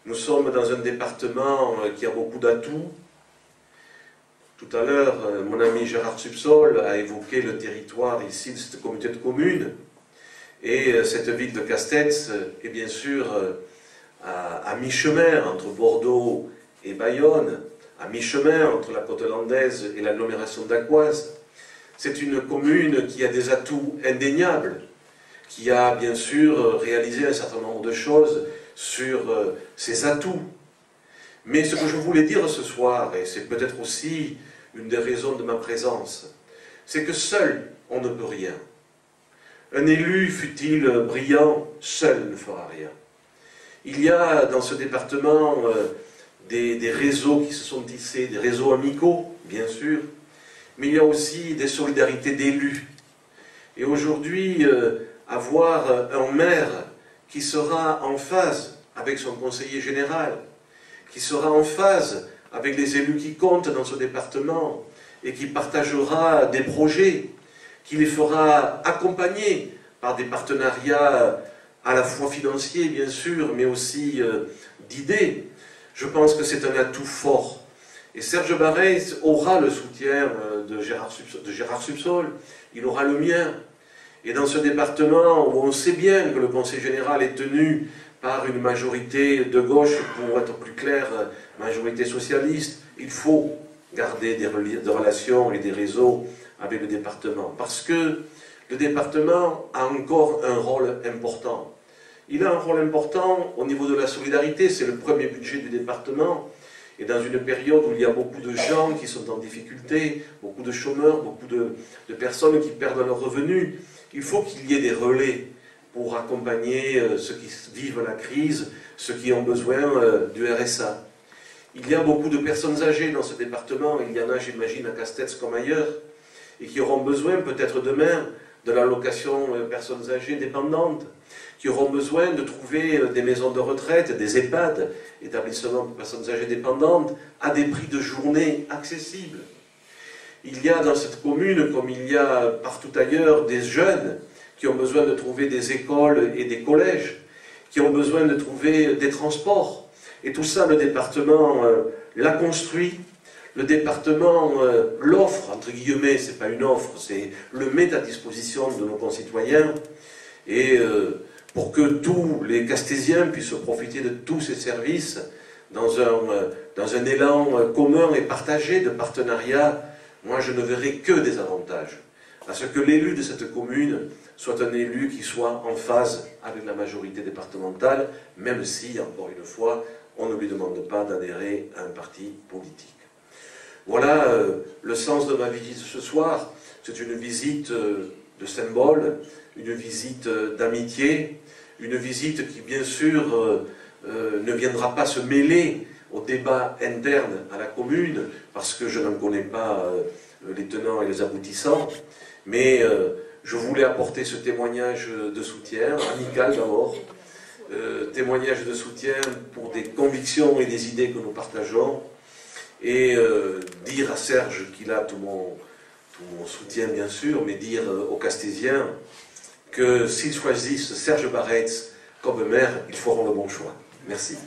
Nous sommes dans un département qui a beaucoup d'atouts. Tout à l'heure, mon ami Gérard Subsol a évoqué le territoire ici de cette communauté de communes. Et cette ville de Castets est bien sûr à mi-chemin entre Bordeaux et Bayonne, à mi-chemin entre la côte landaise et l'agglomération d'Acquoise. C'est une commune qui a des atouts indéniables, qui a bien sûr réalisé un certain nombre de choses sur ses atouts. Mais ce que je voulais dire ce soir, et c'est peut-être aussi une des raisons de ma présence, c'est que seul on ne peut rien. Un élu, fût-il brillant, seul ne fera rien. Il y a dans ce département des réseaux qui se sont tissés, des réseaux amicaux, bien sûr, mais il y a aussi des solidarités d'élus. Et aujourd'hui, avoir un maire qui sera en phase avec son conseiller général, qui sera en phase avec les élus qui comptent dans ce département et qui partagera des projets, qui les fera accompagner par des partenariats à la fois financiers, bien sûr, mais aussi d'idées. Je pense que c'est un atout fort. Et Serge Barret aura le soutien de Gérard Subsol, il aura le mien. Et dans ce département où on sait bien que le Conseil général est tenu par une majorité de gauche, pour être plus clair, majorité socialiste, il faut garder des relations et des réseaux avec le département. Parce que le département a encore un rôle important. Il a un rôle important au niveau de la solidarité, c'est le premier budget du département. Et dans une période où il y a beaucoup de gens qui sont en difficulté, beaucoup de chômeurs, beaucoup de personnes qui perdent leurs revenus, il faut qu'il y ait des relais pour accompagner ceux qui vivent la crise, ceux qui ont besoin du RSA. Il y a beaucoup de personnes âgées dans ce département, il y en a, j'imagine, à Castets comme ailleurs, et qui auront besoin peut-être demain de l'allocation personnes âgées dépendantes, qui auront besoin de trouver des maisons de retraite, des EHPAD, établissements pour personnes âgées dépendantes, à des prix de journée accessibles. Il y a dans cette commune, comme il y a partout ailleurs, des jeunes qui ont besoin de trouver des écoles et des collèges, qui ont besoin de trouver des transports. Et tout ça, le département l'a construit. Le département l'offre, entre guillemets, c'est pas une offre, c'est le met à disposition de nos concitoyens. Et pour que tous les Castésiens puissent profiter de tous ces services dans un élan commun et partagé de partenariat, moi je ne verrai que des avantages à ce que l'élu de cette commune soit un élu qui soit en phase avec la majorité départementale, même si, encore une fois, on ne lui demande pas d'adhérer à un parti politique. Voilà le sens de ma visite ce soir. C'est une visite de symbole, une visite d'amitié, une visite qui, bien sûr, ne viendra pas se mêler au débat interne à la commune, parce que je n'en connais pas les tenants et les aboutissants, mais je voulais apporter ce témoignage de soutien, amical d'abord, témoignage de soutien pour des convictions et des idées que nous partageons, et dire à Serge qu'il a tout mon soutien bien sûr, mais dire aux Castésiens que s'ils choisissent Serge Barret comme maire, ils feront le bon choix. Merci.